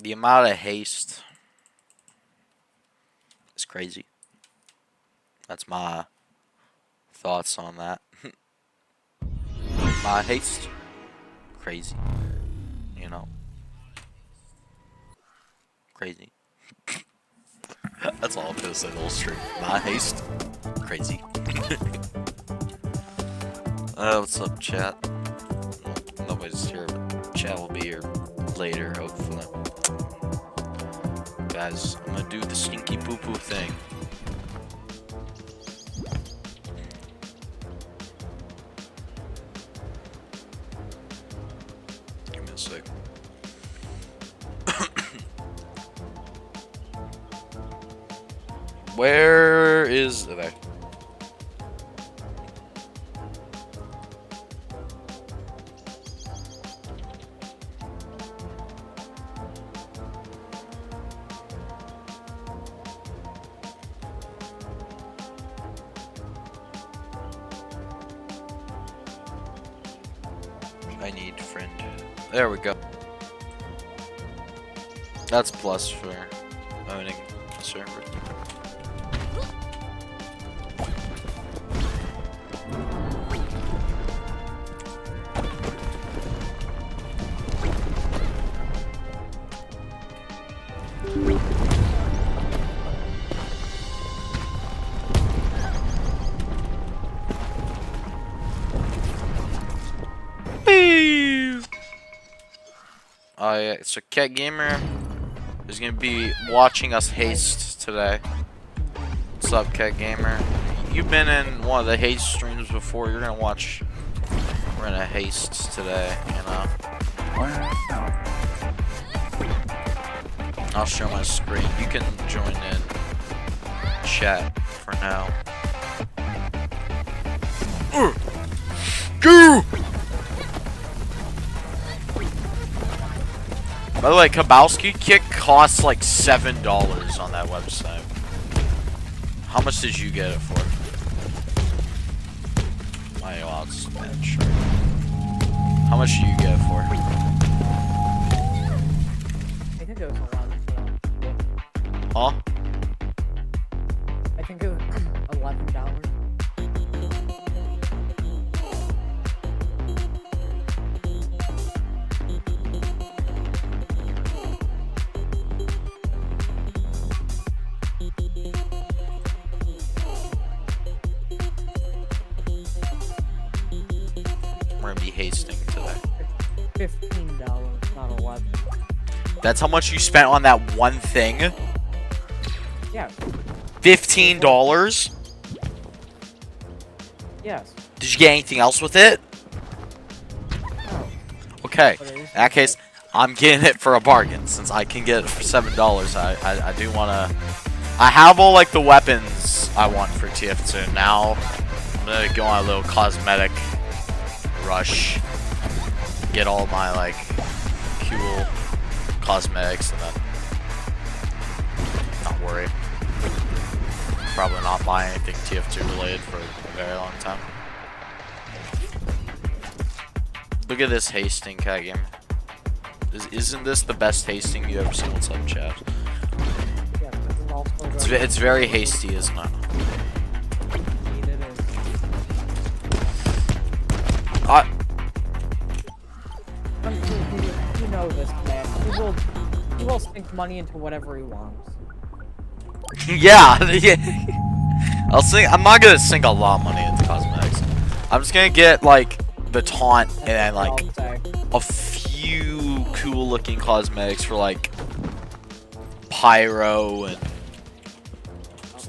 The amount of haste is crazy. That's my thoughts on that. My haste, crazy. You know, crazy. That's all I'm gonna say the whole stream. My haste, crazy. What's up, chat? Nobody's here, but chat will be here later, hopefully. Guys, I'm gonna do the stinky poo poo thing. Give me a sec. Where is there? I need friend. There we go. That's plus for owning a server. Yeah, so Cat Gamer is gonna be watching us haste today. What's up, Cat Gamer? You've been in one of the haste streams before. You're gonna watch. We're gonna haste today, you know. I'll share my screen. You can join in chat for now. Go! By the way, Kabowski Kick costs like $7 on that website. How much did you get it for? My odds, man, sure. How much do you get it for? I think it was $11. Huh? I think it was $11. We're gonna be hasting today. $15, not 11. That's how much you spent on that one thing? Yeah. $15? Yes. Did you get anything else with it? No. Okay. In that case, I'm getting it for a bargain since I can get it for $7. I do wanna. I have all like the weapons I want for TF2. Now I'm gonna go on a little cosmetic rush. Get all my like cool cosmetics and then not worry. Probably not buy anything TF2 related for a very long time. Look at this hasting, Cat Game. Isn't this the best hasting you ever seen? What's up, chat? Yeah, this is also It's very hasty, isn't it? You know this man. He will sink money into whatever he wants. Yeah. I'm not gonna sink a lot of money into cosmetics. I'm just gonna get like the taunt and then like a few cool looking cosmetics for like pyro and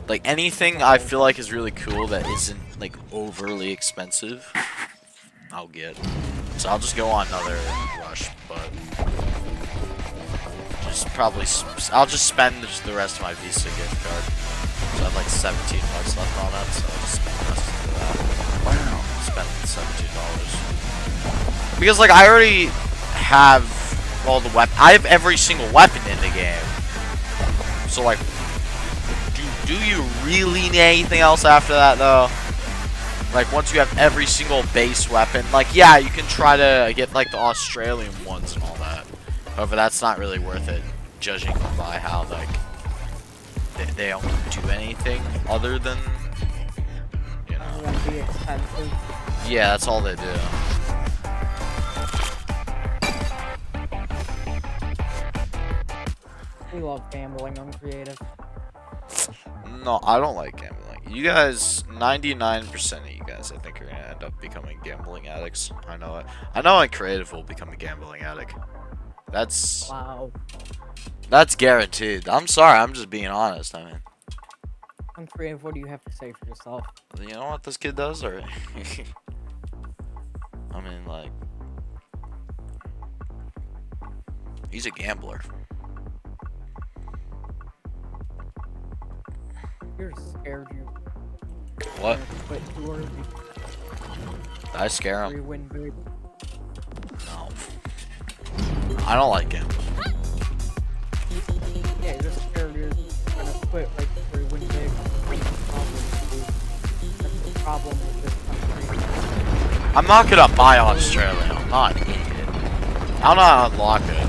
like anything I feel like is really cool that isn't like overly expensive. I'll get. So I'll just go on another rush, but just probably I'll just spend just the rest of my Visa gift card. So I have like 17 bucks left on it, so I'll just spend the rest of that. Wow. Spend $17. Because like I already have all the weapons. I have every single weapon in the game. So like, do you really need anything else after that though? Like once you have every single base weapon, like yeah, you can try to get like the Australian ones and all that. However, that's not really worth it. judging them by how like they don't do anything other than, you know. It would be expensive. Yeah, that's all they do. We love gambling on creative. No, I don't like gambling. You guys, 99% of you guys, I think, are gonna end up becoming gambling addicts. I know it. I know in creative will become a gambling addict. That's guaranteed. I'm sorry, I'm just being honest. I mean, on creative, what do you have to say for yourself? you know what this kid does, or I mean, like, he's a gambler. You're scared you. What? Quit too early. Did I scare him? You win big. No. I don't like gambling. Yeah, you're just scared you're gonna quit right before you win big. That's the problem with this country. I'm not gonna buy Australia. I'm not an idiot. I'll not unlock it.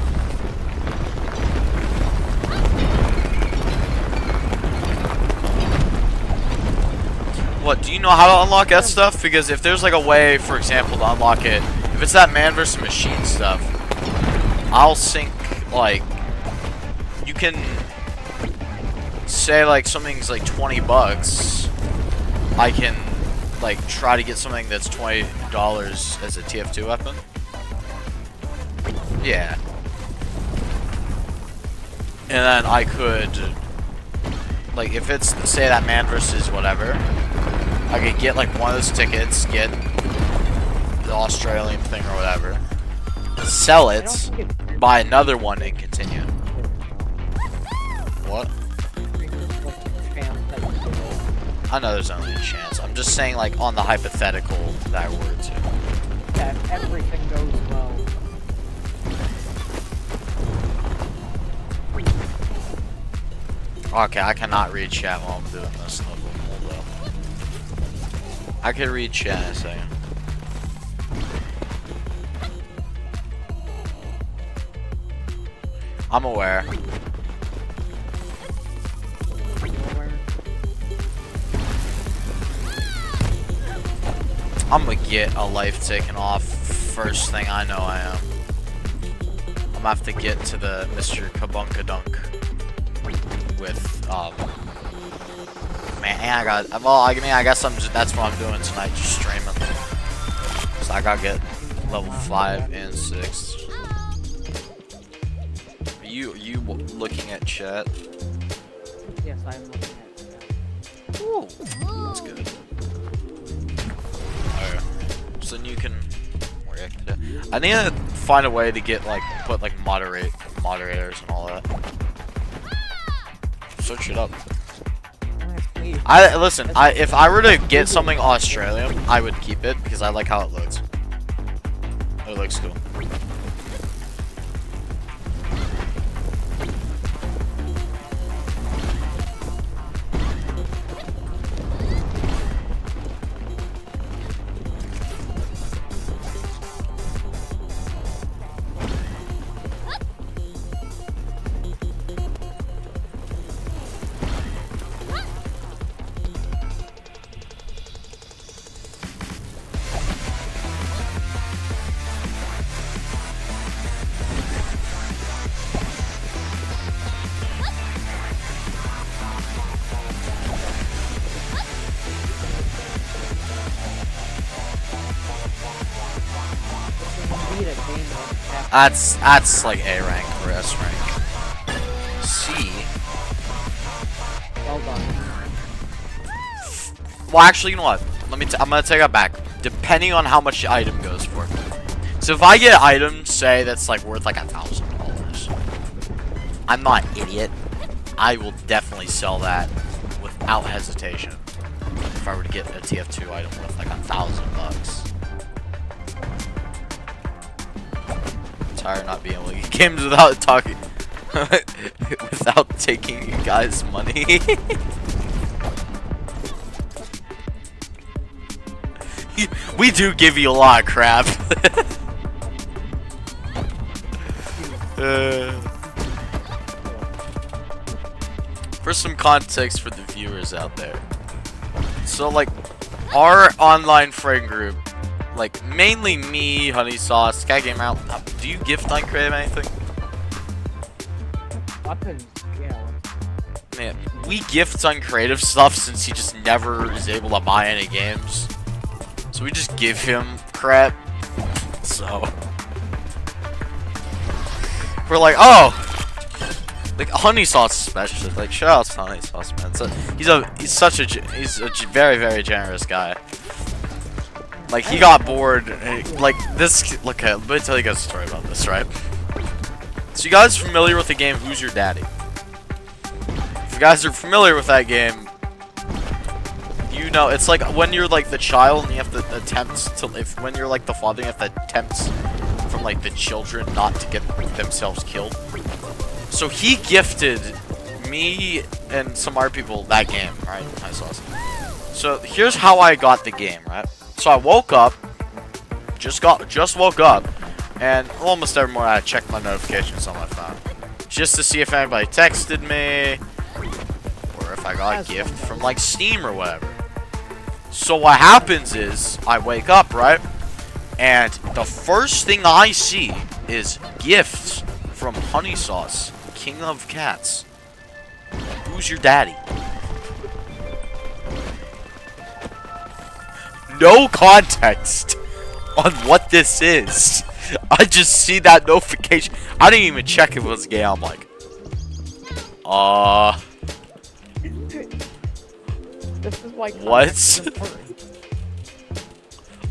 What, do you know how to unlock that stuff? Because if there's like a way, for example, to unlock it, if it's that man versus machine stuff, I'll sync, like, you can say like something's like 20 bucks. I can like try to get something that's $20 as a TF2 weapon. Yeah. And then I could, like, if it's, say, that man versus whatever, I could get, like, one of those tickets, get the Australian thing or whatever, sell it, buy another one, and continue. What? I know there's only a chance. I'm just saying, like, on the hypothetical that were to. Yeah, if everything goes well. Okay, I cannot read chat while I'm doing this level, though. I can read chat in a second. I'm aware. I'm gonna get a life taken off first thing I know I am. I'm gonna have to get to the Mr. Kabunkadunk with, man, I got, well, I mean, I guess that's what I'm doing tonight, just streaming. So I gotta get level 5 and 6. Are you looking at chat? Yes, I'm looking at it. Ooh, that's good. Alright, so then you can react to it. I need to find a way to get, like, put, like, moderators and all that. Search it up. Listen, if I were to get something Australian, I would keep it because I like how it looks. It looks cool. That's like A rank or S rank. C. Well done. Well, actually, you know what? I'm gonna take that back. Depending on how much the item goes for. So if I get an item, say that's like worth like $1,000, I'm not an idiot. I will definitely sell that without hesitation. If I were to get a TF2 item worth like $1,000. Tired of not being able to get games without talking, without taking you guys' money. We do give you a lot of crap. for some context for the viewers out there. So like, our online friend group, like mainly me, Honey Sauce, Cat Gamer out. Do you gift on Crave anything? Weapons, yeah. Man, we gift on creative stuff since he just never is able to buy any games. So we just give him crap. So we're like, oh, like Honey Sauce especially. Like, shout out to Honey Sauce, man. So he's a very, very generous guy. Like, he got bored. Like this. Look, let me tell you guys a story about this, right? So you guys familiar with the game Who's Your Daddy? If you guys are familiar with that game, you know it's like when you're like the child and you have to attempt to, when you're like the father, you have to attempt from like the children not to get themselves killed. So he gifted me and some other people that game, right? Nice, awesome. So here's how I got the game, right? So I woke up, just woke up, and almost every morning I check my notifications on my phone, just to see if anybody texted me, or if I got a gift from like Steam or whatever. So what happens is, I wake up, right? And the first thing I see is gifts from Honey Sauce, King of Cats. Who's your daddy? No context on what this is. I just see that notification. I didn't even check if it was gay. I'm like, This is like what?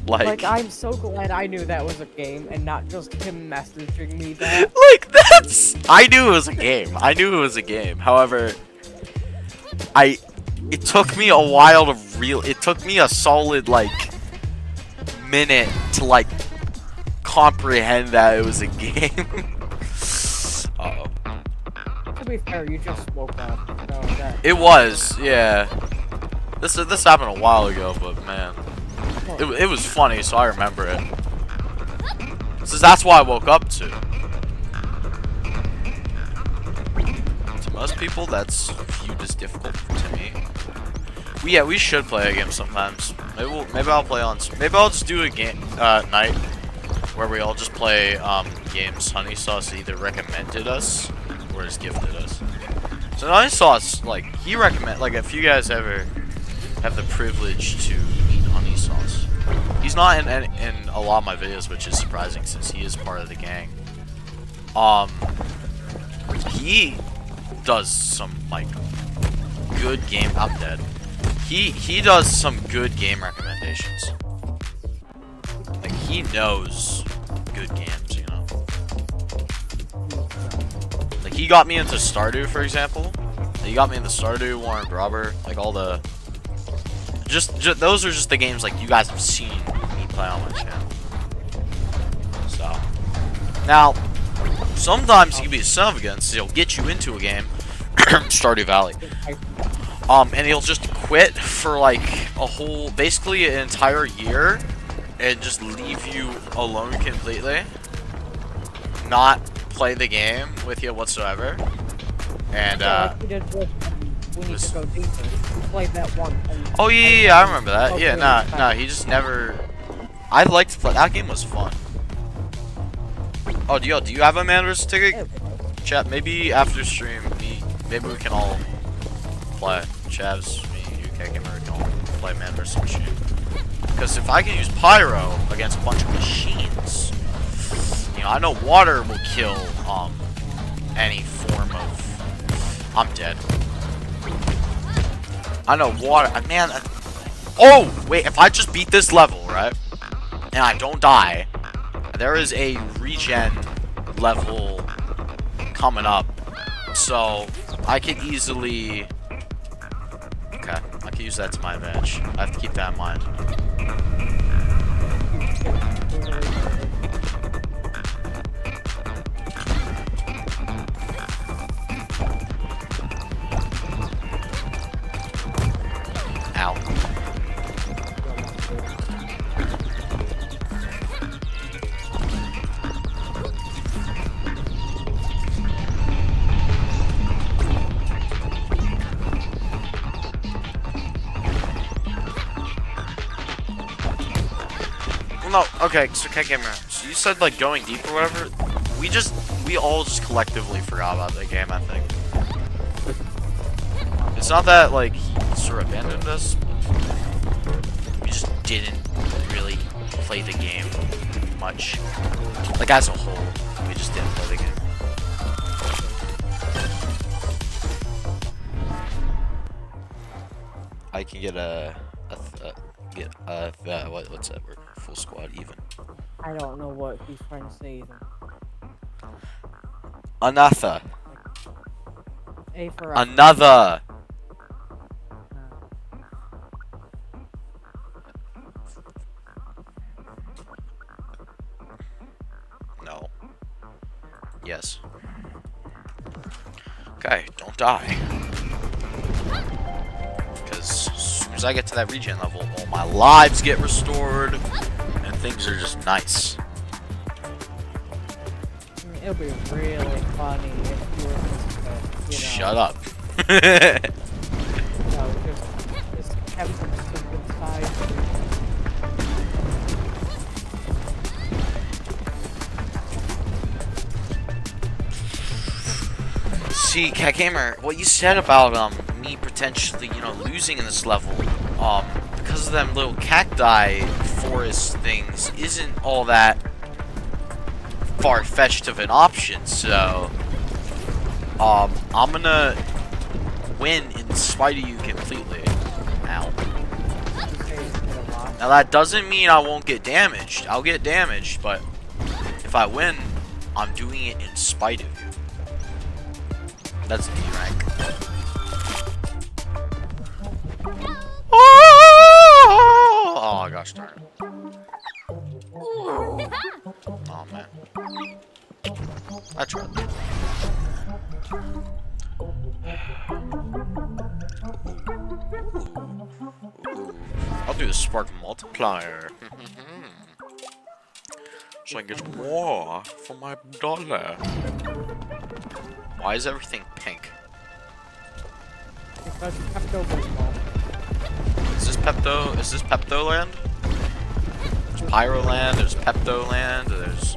Like, I'm so glad I knew that was a game and not just him messaging me that. Like, that's... I knew it was a game. I knew it was a game. However, it took me a while to it took me a solid, like, minute to, like, comprehend that it was a game. Uh-oh. To be fair, you just woke up. So that... It was, yeah. This happened a while ago, but man. It was funny, so I remember it. So that's why I woke up to. To most people, that's viewed as difficult. To me, we should play a game sometimes. Maybe I'll play on. Maybe I'll just do a game night where we all just play games Honey Sauce either recommended us or has gifted us. So Honey Sauce, like, he recommend, like, if you guys ever have the privilege to eat Honey Sauce. He's not in a lot of my videos, which is surprising since he is part of the gang. He does some, like, good game. I'm dead. He does some good game recommendations. Like, he knows good games, you know. Like, he got me into Stardew, for example. He got me into Stardew, Warren Robber, like all the. Just those are just the games like you guys have seen me play on my channel. So now, sometimes he can be a son of a gun, so he'll get you into a game, Stardew Valley, and he'll just quit for like a whole, basically an entire year, and just leave you alone completely, not play the game with you whatsoever, and we need to go deeper. We played that one. Oh yeah, I remember that. Yeah, nah, he just never. I liked to play. That game was fun. Oh, do you have a man versus ticket? Chat, maybe after stream, maybe we can all play. Chavs, me, you, Cat Gamer, we can all play man versus machine. Because if I can use pyro against a bunch of machines, you know, I know water will kill any form of. I'm dead. I know water, man. Oh wait, if I just beat this level, right, and I don't die, there is a regen level coming up, so I could easily. Okay, I can use that to my advantage. I have to keep that in mind. Ow. No, okay, so Cat Gamer, so you said like going deep or whatever. We all just collectively forgot about the game, I think. It's not that like he sort of abandoned us. We just didn't really play the game much. Like as a whole, we just didn't play the game. I can get what's that word? Full squad even. I don't know what he's trying to say either. Another. A for Another. No. Yes. Okay, don't die. Because as soon as I get to that regen level, all my lives get restored, and things are just nice. It'll be really funny if you were just, Shut up. just have some stupid side. See, Cat Gamer, what you said about me potentially, losing in this level, because of them little cacti forest things isn't all that far-fetched of an option, so I'm gonna win in spite of you completely. Ow. Now that doesn't mean I won't get damaged. I'll get damaged, but if I win, I'm doing it in spite of you. That's D rank. Oh gosh darn it. Oh man. I tried. I'll do the spark multiplier. So I can get more for my dollar. Why is everything pink? Because Pepto Bismol. Is this Pepto? Is this Pepto land? There's Pyro land. There's Pepto land. There's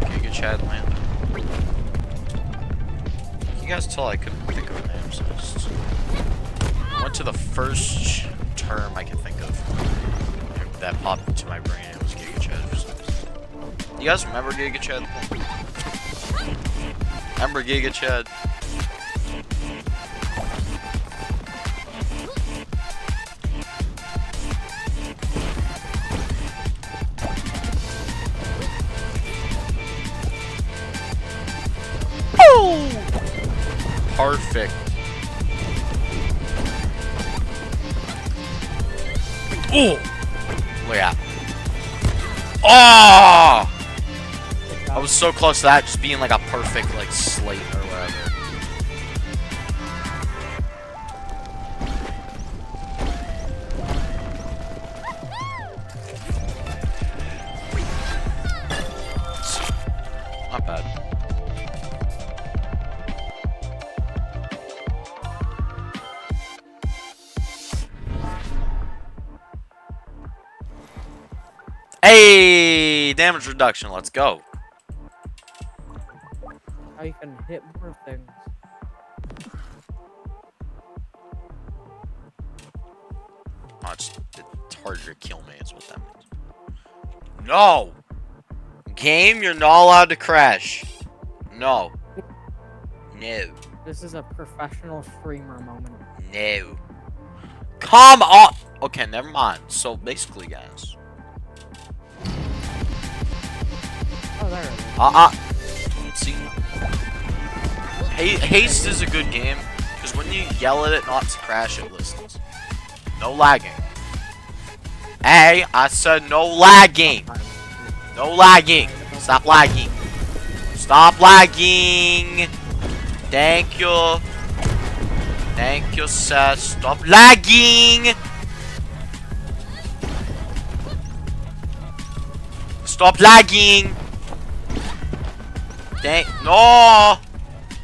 Giga Chad land. You guys tell I couldn't think of names. I just went to the first term I can think of that popped into my brain. It was Giga Chad for some reason. You guys remember Giga Chad? Remember Giga Chad? Perfect. Oh! Look at that. Oh! I was so close to that just being like a perfect like slate or whatever. Not bad. Hey, damage reduction, let's go. How you can hit more things. Oh, it's harder to kill me, is what that means. No! Game, you're not allowed to crash. No. No. This is a professional streamer moment. No. Come on! Okay, never mind. So, basically, guys. Oh, there it is. See? Haste is a good game, because when you yell at it not to crash, it listens. No lagging. Hey, I said no lagging. No lagging. Stop lagging. Stop lagging. Thank you. Thank you, sir. Stop lagging. Stop lagging. No.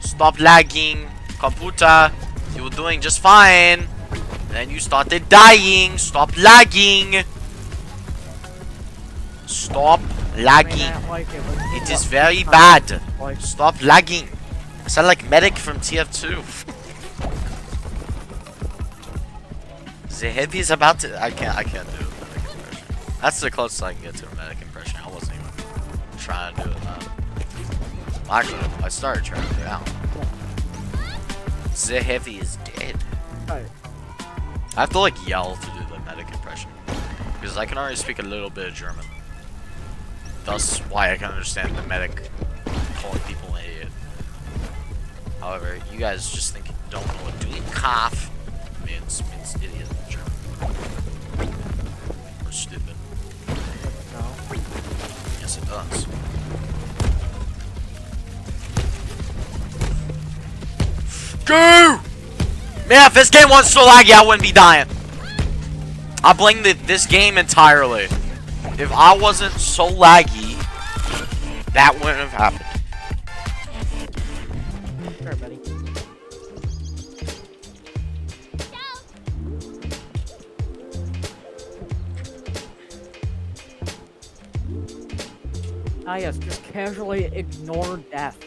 Stop lagging. Computer. You were doing just fine. Then you started dying. Stop lagging. Stop I lagging. don't like it, when It people is are very trying bad. to, like, Stop lagging. I sound like Medic from TF2. The heavy is about to. I can't do a Medic impression. That's the closest I can get to a Medic impression. I wasn't even trying to do it, man. Actually, I started trying to do it out. The heavy is dead. Right. I have to like yell to do the Medic impression because I can already speak a little bit of German. Thus, why I can understand the Medic calling people an idiot. However, you guys just don't know what doing cough means idiot in German. Or stupid. No. Yes, it does. Go! Man, if this game wasn't so laggy, I wouldn't be dying. I blame this game entirely. If I wasn't so laggy, that wouldn't have happened. Sure, buddy. Ah yes, just casually ignore death.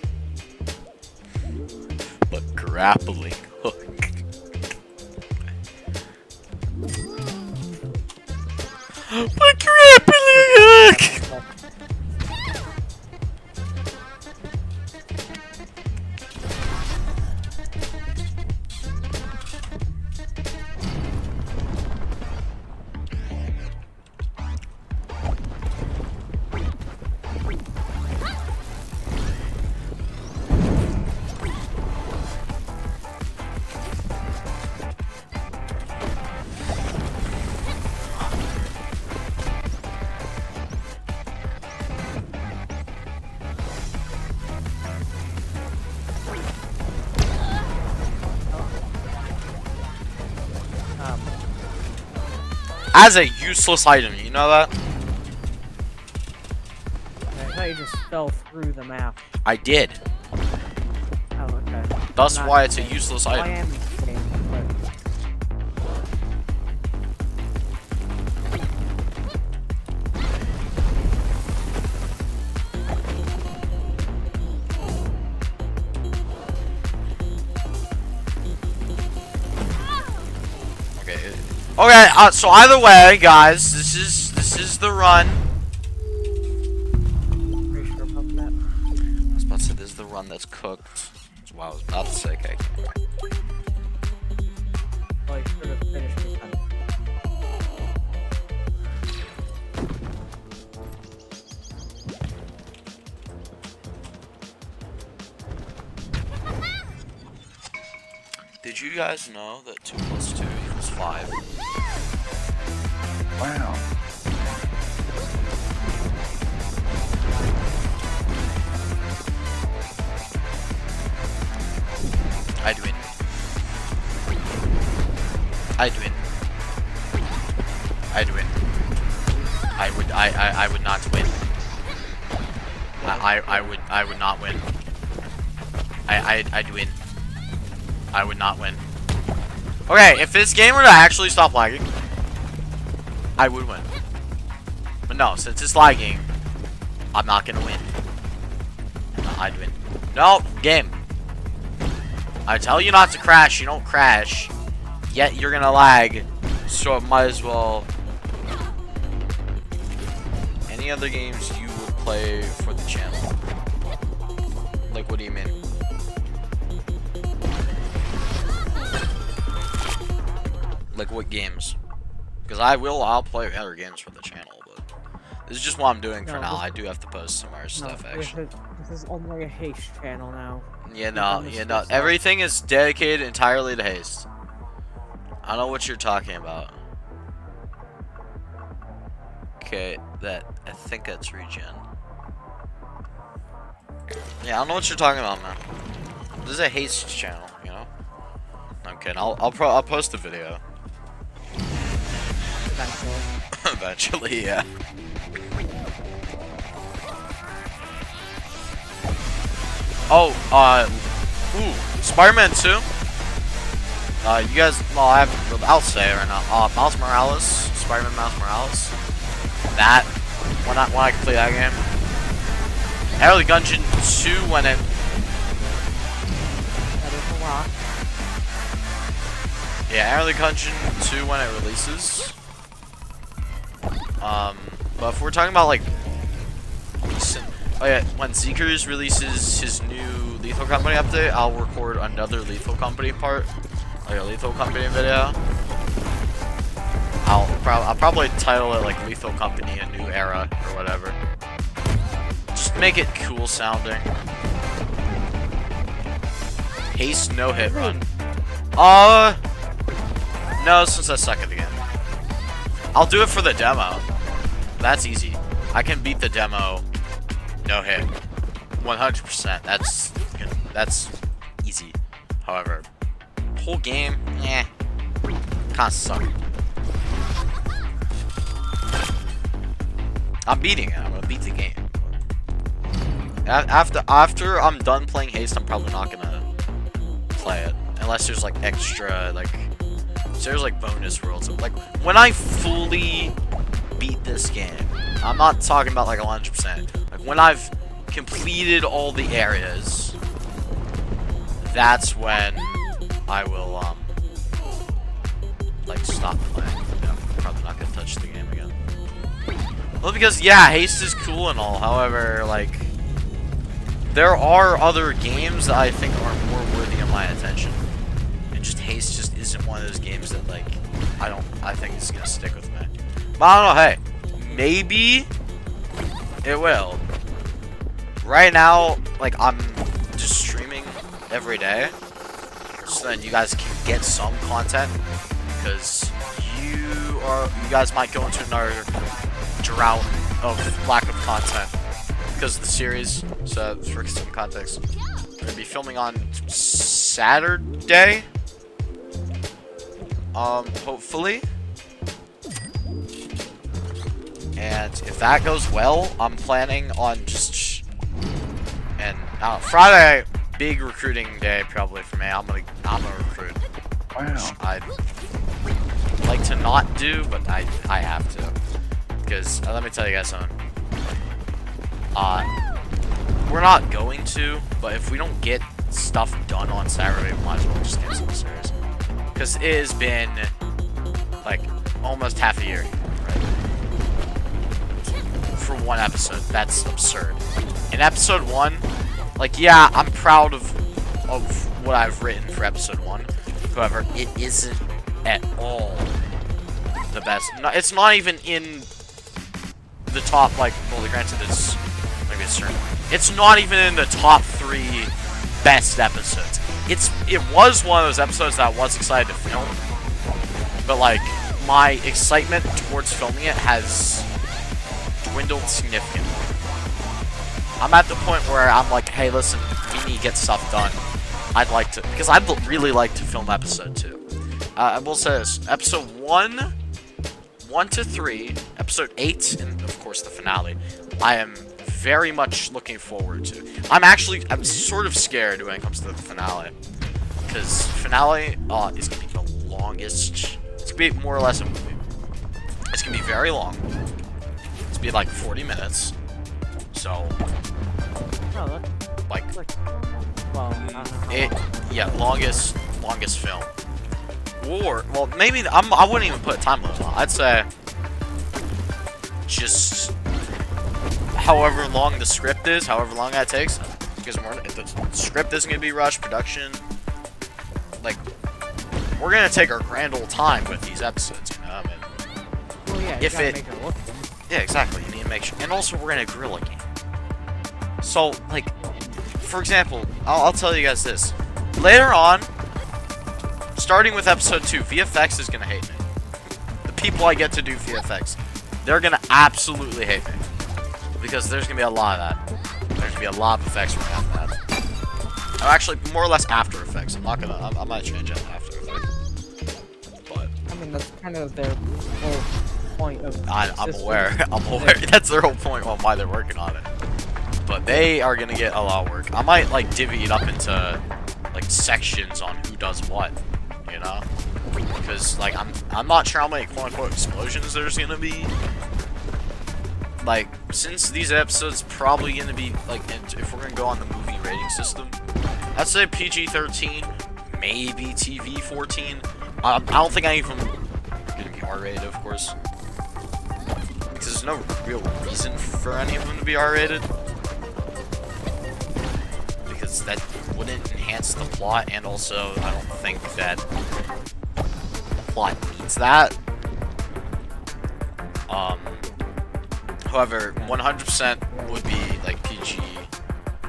But grappling hook. But grappling hook! As a useless item, you know that? I thought you just fell through the map. I did. Oh, okay. That's I'm not- why it's a useless I item. am game, but Okay, so either way, guys, this is the run. pretty sure about that. I was about to say this is the run that's cooked. That's what I was about to say, okay. Like, should have finished the time. Did you guys know that 2 plus 2 equals 5? Wow. I'd win. I'd win. I'd win. I would not win. I would not win. I'd win. I would not win. Okay, if this game were to actually stop lagging, I would win. But no, since it's lagging, I'm not gonna win. I'd win. No, game. I tell you not to crash, you don't crash. Yet you're gonna lag. So it might as well. Any other games you would play for the channel? Like, what do you mean? Like, what games? Because I'll play other games for the channel, but this is just what I'm doing for No, now. this- I do have to post some more stuff, actually. This is only a Haste channel now. Yeah, done no, this yeah, no. stuff. Everything is dedicated entirely to Haste. I know what you're talking about. Okay, I think that's regen. Yeah, I don't know what you're talking about, man. This is a Haste channel, you know. I'm kidding. I'll post the video. Eventually. Eventually, yeah. Oh, ooh, Spider-Man 2. You guys, well, I'll say it right now. Miles Morales, Spider-Man Miles Morales. That when I can play that game. Early Gungeon 2 when it. That is a lot. Yeah, Early Gungeon 2 when it releases. But if we're talking about like recent, oh yeah, when Zeekers releases his new Lethal Company update, I'll record another Lethal Company part, like a Lethal Company video. I'll probably title it like Lethal Company: A New Era or whatever. Just make it cool sounding. Haste no hit run. No, since I suck at the game. I'll do it for the demo. That's easy. I can beat the demo. No hit. 100%. That's easy. However, whole game, kinda suck. I'm beating it. I'm gonna beat the game. After I'm done playing Haste, I'm probably not gonna play it unless there's like extra there's like bonus worlds. Like when I fully beat this game, I'm not talking about like 100%. Like when I've completed all the areas, that's when I will like stop playing. Yeah, I'm probably not gonna touch the game again. Well, because yeah, Haste is cool and all. However, like there are other games that I think are more worthy of my attention, and just Haste just isn't one of those games that like I think it's gonna stick with me. But I don't know. Hey, maybe it will. Right now, like I'm just streaming every day, so then you guys can get some content, because you guys might go into another drought of lack of content because of the series. So for some context, I'm gonna be filming on Saturday. Hopefully. And if that goes well, I'm planning on just Friday, big recruiting day probably for me. I'm gonna recruit. Wow. I'd like to not do, but I have to. Because let me tell you guys something. We're not going to, but if we don't get stuff done on Saturday, we might as well just cancel the series. Because it has been like almost half a year, right? For one episode. That's absurd. In episode 1, like yeah, I'm proud of what I've written for episode 1. However, it isn't at all the best. No, it's not even in the top, like, well, granted, it's maybe it's certain. It's not even in the top 3 best episodes. It was one of those episodes that I was excited to film, but like my excitement towards filming it has dwindled significantly. I'm at the point where I'm like, hey, listen, we need to get stuff done. I'd like to, because I'd really like to film episode 2. I will say this: episode 1 to 3, episode 8, and of course the finale, I am very much looking forward to. I'm sort of scared when it comes to the finale, because finale is gonna be the longest. It's gonna be more or less a movie. It's gonna be very long. It's gonna be like 40 minutes. So, No, like, well, longest film. Or, well, maybe I wouldn't even put a time limit on. I'd say just however long the script is, however long that takes, because the script isn't gonna be rushed. Production, like, we're gonna take our grand old time with these episodes. You know, I mean, well, yeah, if make it look good. yeah, exactly. You need to make sure, and also we're gonna grill a game. So, like, for example, I'll tell you guys this. Later on, starting with episode 2, VFX is gonna hate me. The people I get to do VFX, they're gonna absolutely hate me, because there's gonna be a lot of that. There's gonna be a lot of effects right after that. Actually, more or less After Effects. I might change that to After Effects. But I mean, that's kind of their whole point of. I'm aware. I'm aware. That's their whole point on why they're working on it. But they are gonna get a lot of work. I might like divvy it up into like sections on who does what, you know? Because like I'm not sure how many quote unquote explosions there's gonna be. like, since these episodes probably gonna be like, if we're gonna go on the movie rating system, I'd say PG-13, maybe TV-14. I don't think I even gonna be R-rated, of course, because there's no real reason for any of them to be R-rated, because that wouldn't enhance the plot, and also I don't think that the plot needs that. However, 100% would be like PG.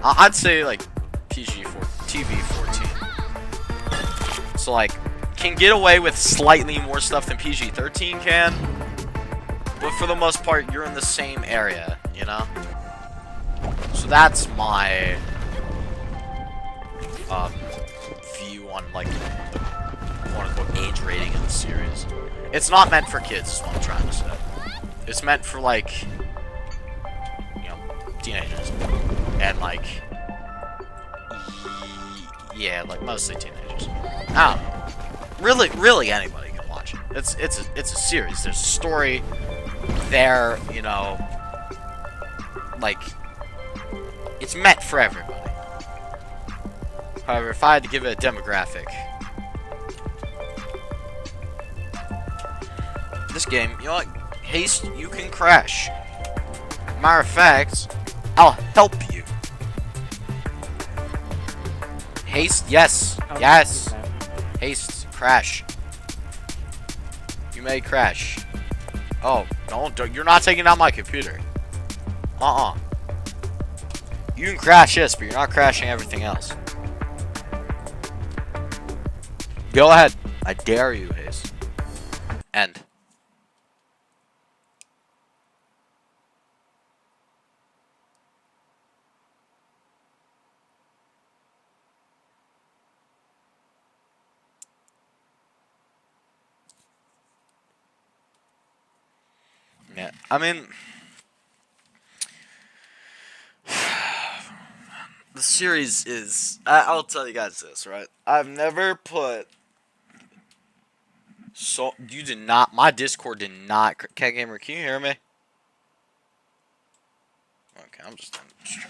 I'd say like TV-14. So like, can get away with slightly more stuff than PG-13 can, but for the most part, you're in the same area, you know. So that's my view on like the quote-unquote age rating of the series. It's not meant for kids, is what I'm trying to say. It's meant for like, you know, teenagers and like, yeah, like mostly teenagers. I don't know. Really anybody can watch it. It's a series. There's a story there, you know. Like, it's meant for everybody. However, if I had to give it a demographic, this game, you know what? Haste, you can crash. Matter of fact, I'll help you. Haste, yes. Yes. Haste, crash. You may crash. Oh, don't, you're not taking out my computer. You can crash this, but you're not crashing everything else. Go ahead. I dare you, Haste. End. Yeah, I mean, the series is, I'll tell you guys this, right? I've never put, so, you did not, my Discord did not, Cat Gamer, can you hear me? Okay, I'm just on the stream.